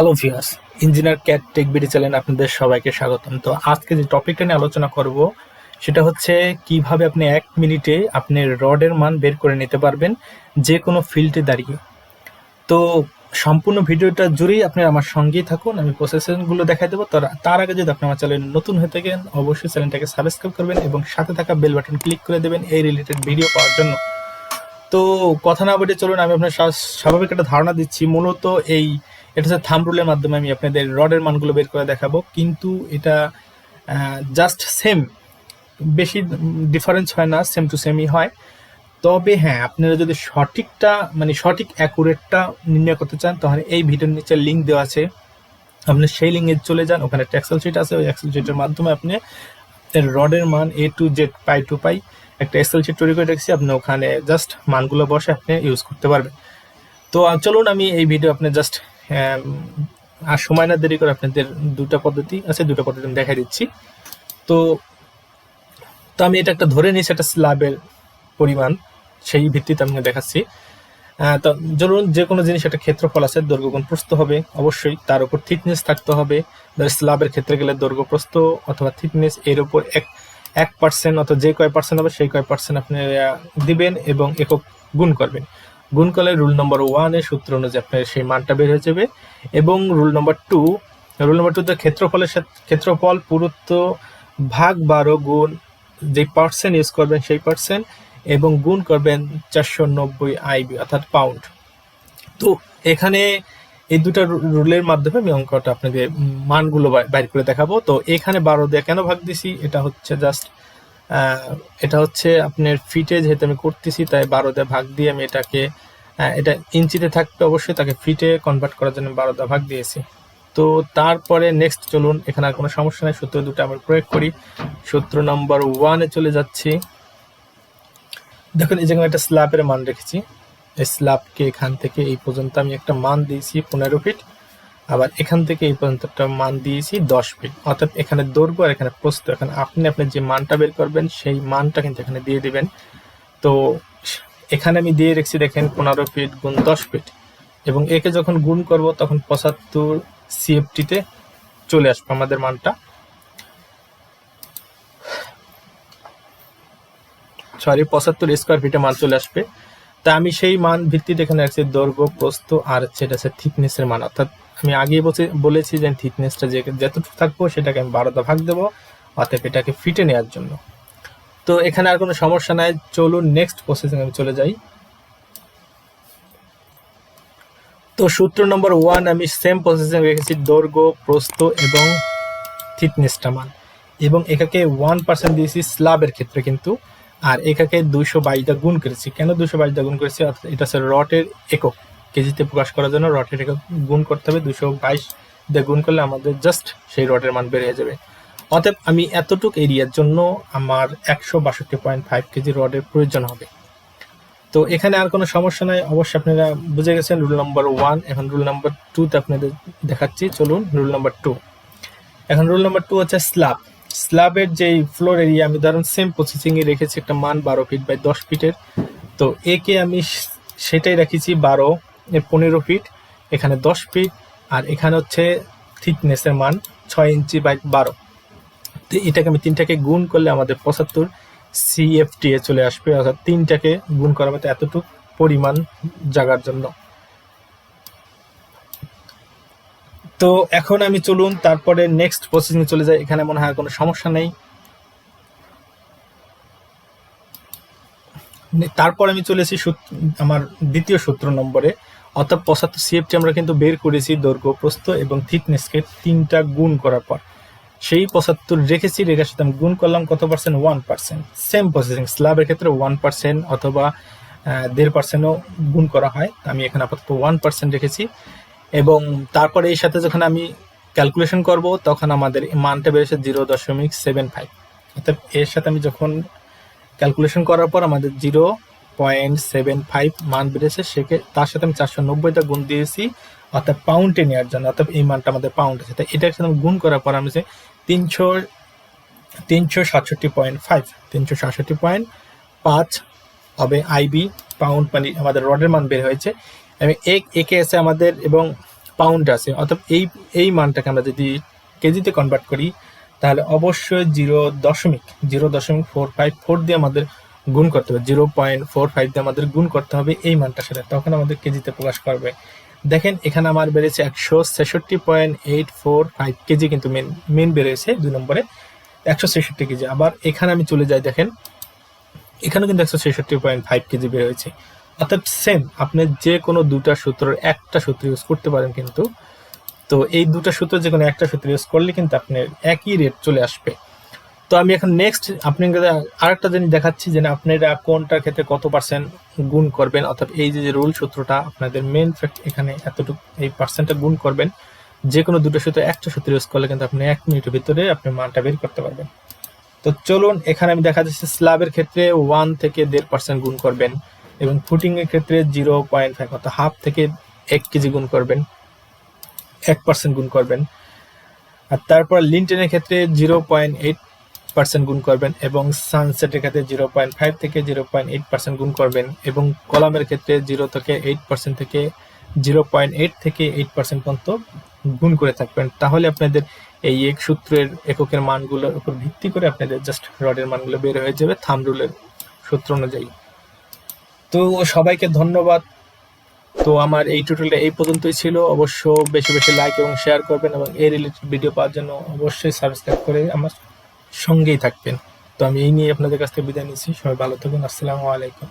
Hello viewers, engineer cat tech BD চ্যানেলে আপনাদের সবাইকে স্বাগতম। তো আজকে যে টপিকটা নিয়ে আলোচনা করব সেটা হচ্ছে কিভাবে আপনি 1 মিনিটে আপনি রডের মান বের করে নিতে পারবেন যে কোনো ফিল্ডে দাঁড়িয়ে। তো সম্পূর্ণ ভিডিওটা জুড়েই আপনি আমার সঙ্গেই থাকুন, আমি প্রসেসগুলো দেখাই দেবো। তার আগে যদি আপনি আমার চ্যানেল নতুন হয়ে থাকেন অবশ্যই চ্যানেলটাকে সাবস্ক্রাইব করবেন এবং সাথে থাকা বেল বাটন ক্লিক করে দেবেন এই রিলেটেড ভিডিও পাওয়ার জন্য। তো কথা না বলে চলুন আমি আপনার স্বাভাবিক একটা ধারণা দিচ্ছি। মূলত এটা হচ্ছে থাম্ব রুলের মাধ্যমে আমি আপনাদের রডের মানগুলো বের করে দেখাবো, কিন্তু এটা জাস্ট সেম, বেশি ডিফারেন্স হয় না, সেম টু সেমই হয়। তবে হ্যাঁ, আপনারা যদি সঠিক অ্যাকুরেটটা নির্ণয় করতে চান তাহলে এই ভিডিওর নিচে লিঙ্ক দেওয়া আছে, আপনি সেই লিঙ্কে চলে যান। ওখানে একটা এক্সেল শিট আছে, ওই এক্সেল শিটের মাধ্যমে আপনি রডের মান A to Z পাই টু পাই একটা এক্সেল শিট তৈরি করে রেখেছি, আপনি ওখানে জাস্ট মানগুলো বসে আপনি ইউজ করতে পারবেন। তো চলুন আমি এই ভিডিও আপনি জাস্ট আর সময় না দেরি করে আপনাদের দুটো পদ্ধতি আমি দেখাই দিচ্ছি। তো আমি এটা একটা ধরে নিয়েছি, একটা স্ল্যাবের পরিমাণ, সেই ভিত্তিতে আমি দেখাচ্ছি। তো ধরুন যে কোনো জিনিস একটা ক্ষেত্রফল আছে, দৈর্ঘ্য গুণ প্রস্থ হবে অবশ্যই, তার উপর থিকনেস থাকতে হবে। স্ল্যাবের ক্ষেত্রে গেলে দৈর্ঘ্য প্রস্থ অথবা থিকনেস এর উপর 1% অথবা যে কয় পার্সেন্ট হবে সেই কয় পার্সেন্ট আপনি দিবেন এবং একক গুণ করবেন। গুণ করলে রুল নম্বর 1 এর সূত্র অনুযায়ী আপনার সেই মানটা বের হয়ে যাবে। এবং রুল নম্বর 2তে ক্ষেত্রফল পুরুত্ব ভাগ 12 গুণ যে পার্সেন্ট ইউজ করবেন সেই পার্সেন্ট এবং গুণ করবেন 490 আইবি অর্থাৎ পাউন্ড। তো এখানে এই দুটা রুলের মাধ্যমে আমি অঙ্কটা আপনাকে মানগুলো বাইর করে দেখাবো। তো এখানে 12 দিয়ে কেন ভাগ দিছি, এটা হচ্ছে আপনার ফিটে যেহেতু আমি করতেছি তাই 12 দিয়ে ভাগ দিয়ে আমি এটা ইঞ্চিতে থাকবে অবশ্যই, তাকে ফিটে কনভার্ট করার জন্য 12 দিয়ে ভাগ দিয়েছি। তো তারপরে নেক্সট চলুন, এখানে আর কোনো সমস্যা নেই, সূত্র দুটো আমরা প্রয়োগ করি। সূত্র নম্বর 1 এ চলে যাচ্ছি। দেখুন এই জায়গায় একটা স্ল্যাবের মান রেখেছি, এই স্ল্যাবকে এখান থেকে এই পর্যন্ত আমি একটা মান দিয়েছি 15 ফিট, আবার এখান থেকে এই পর্যন্ত একটা মান দিয়েছি 10 ফিট, অর্থাৎ এখানে দৈর্ঘ্য আর এখানে প্রস্থ। এখন আপনি যে মানটা বের করবেন সেই মানটা কিন্তু এখানে দিয়ে দিবেন। তো এখানে আমি দিয়ে রেখেছি দেখেন 15 ফিট গুণ 10 ফিট, এবং একে যখন গুণ করব তখন 75 সিএফটিতে চলে আসবে আমাদের মানটা, 75 স্কোয়ার ফিটে মান চলে আসবে। তা আমি সেই মান ভিত্তিতে এখানে রাখছি দৈর্ঘ্য প্রস্থ আর সেটা হচ্ছে থিকনেসের মান। অর্থাৎ আমি আগেই বলেছি যে থিকনেসটা যতটুকু থাকবো সেটাকে আমি 12 দিয়ে ভাগ দেবো, অর্থাৎ এটাকে ফিটে নেওয়ার জন্য। তো এখানে আর কোনো সমস্যা নাই, চলুন নেক্সট প্রসেসিং আমি চলে যাই। তো সূত্র নম্বর 1 আমি সেম প্রসেসিং রেখেছি দৈর্ঘ্য প্রস্থ এবং থিকনেসটা মান, এবং এটাকে 1% দিয়েছি স্ল্যাবের ক্ষেত্রে কিন্তু, আর এটাকে 222 দিয়ে গুণ করেছি। কেন 222 দিয়ে গুণ করেছি, এটা হচ্ছে রটের একক, কেজিতে প্রকাশ করার জন্য রটের একক গুণ করতে হবে। 222 দিয়ে গুণ করলে আমাদের জাস্ট সেই রটের মান বের হয়ে যাবে। অতএব আমি এতটুক এরিয়ার জন্য আমার 162.5 কেজি রডের প্রয়োজন হবে। তো এখানে আর কোনো সমস্যা নাই, অবশ্যই আপনারা বুঝে গেছেন রুল নম্বর 1। এখন রুল নম্বর 2তে আপনাদের দেখাচ্ছি, চলুন রুল নম্বর 2। এখন রুল নম্বর 2 হচ্ছে স্ল্যাবের যে ফ্লোর এরিয়া, আমি ধরুন সেম প্রসেসিং এ রেখেছি একটা মান 12 ফিট বাই 10 ফিটের। তো একে আমি সেটাই রেখেছি 15 ফিট, এখানে 10 ফিট, আর এখানে হচ্ছে থিকনেসের মান 6 ইঞ্চি বাই 12। তো এটাকে আমি তিনটাকে গুণ করলে আমাদের 75 সিএফটি এ চলে আসবে, অর্থাৎ তিনটাকে গুণ করা মতো এতটুকু পরিমাণ জায়গার জন্য। তো এখন আমি চলুন তারপরে নেক্সট প্রসেসিং চলে যাই, এখানে মনে হয় কোনো সমস্যা নেই। তারপর আমি চলে এসেছি আমার দ্বিতীয় সূত্র নম্বরে, অর্থাৎ 75 সিএফটি আমরা কিন্তু বের করেছি দৈর্ঘ্য প্রস্থ এবং থিকনেসকে তিনটা গুণ করার পর সেই 75 রেখেছি, রেখার সাথে আমি গুণ করলাম কত পার্সেন্ট, 1%। সেম প্রসেসিং স্ল্যাবের ক্ষেত্রে 1% অথবা 1.5%ও গুণ করা হয়, আমি এখানে আপাতত 1% রেখেছি। এবং তারপরে এর সাথে যখন আমি ক্যালকুলেশন করব তখন আমাদের মানটা বেড়েছে 0.75, অর্থাৎ এর সাথে আমি যখন ক্যালকুলেশন করার পর আমাদের 0.75 মান বেড়েছে, তার সাথে আমি 490টা গুণ দিয়েছি, অর্থাৎ পাউন্ডে নেওয়ার জন্য, অর্থাৎ এই মানটা আমাদের পাউন্ড আছে। তাই এটার সাথে গুণ করার পর আমি 367.5 হবে আইবি পাউন্ড, মানে আমাদের রডের মান বের হয়েছে। আমি একে এসে আমাদের এবং পাউন্ড আছে, অর্থাৎ এই মানটাকে আমরা যদি কেজিতে কনভার্ট করি তাহলে অবশ্যই 0.454 দিয়ে আমাদের গুণ করতে হবে, 0.45 দিয়ে আমাদের গুণ করতে হবে এই মানটার সাথে, তখন আমাদের কেজিতে প্রকাশ করবে। দেখেন এখানে আমার বেড়েছে 166.845 কেজি, কিন্তু মেন বেড়েছে 2 নম্বরে 166 কেজি। আবার এখানে আমি চলে যাই, দেখেন এখানে কিন্তু 166.5 কেজি বের হয়েছে। অর্থাৎ সেম, আপনি যে কোনো দুটা সূত্রের একটা সূত্র ইউজ করতে পারেন, কিন্তু তো এই দুটা সূত্র যে কোনো একটা সূত্র ইউজ করলে কিন্তু আপনার একই রেট চলে আসবে। তো আমি এখন নেক্সট আপনাদের আরেকটা জিনিস দেখাচ্ছি যে আপনারা কোনটার ক্ষেত্রে কত পার্সেন্ট গুণ করবেন, অর্থাৎ এই যে রুল সূত্রটা আপনাদের মেন ফ্যাক্ট, এখানে এতটুকু এই পার্সেন্টটা গুণ করবেন। যে কোনো দুটো সূত্র একটা সূত্র ইউজ করলে কিন্তু আপনি 1 মিনিটের ভিতরে আপনি মানটা বের করতে পারবেন। তো চলুন, এখানে আমি দেখা যাচ্ছে স্ল্যাবের ক্ষেত্রে 1 থেকে 1.5% গুণ করবেন, এবং ফুটিং এর ক্ষেত্রে 0.5 অর্থাৎ হাফ থেকে 1 কেজি গুণ করবেন, 1% গুণ করবেন। আর তারপর লিন্টেনের ক্ষেত্রে 0.8% গুণ করবেন, এবং সানসেটের ক্ষেত্রে 0.5 থেকে 0.8% গুণ করবেন, এবং কলামের ক্ষেত্রে 0 থেকে 8% থেকে 0.8 থেকে 8% পর্যন্ত গুণ করে থাকবেন। তাহলে আপনাদের এই এক সূত্রের এককের মানগুলোর উপর ভিত্তি করে আপনাদের জাস্ট রডের মানগুলো বের হয়ে যাবে থাম্ব রুলের সূত্র অনুযায়ী। তো সবাইকে ধন্যবাদ। তো আমার এই টিউটোরিয়ালটা এই পর্যন্তই ছিল। অবশ্য বেশি বেশি লাইক এবং শেয়ার করবেন, এবং এই রিলেটেড ভিডিও পাওয়ার জন্য অবশ্যই সাবস্ক্রাইব করে আমার সঙ্গেই থাকবেন। তো আমি এই নিয়ে আপনাদের কাছ থেকে বিদায় নিচ্ছি। সবাই ভালো থাকুন। আসসালামু আলাইকুম।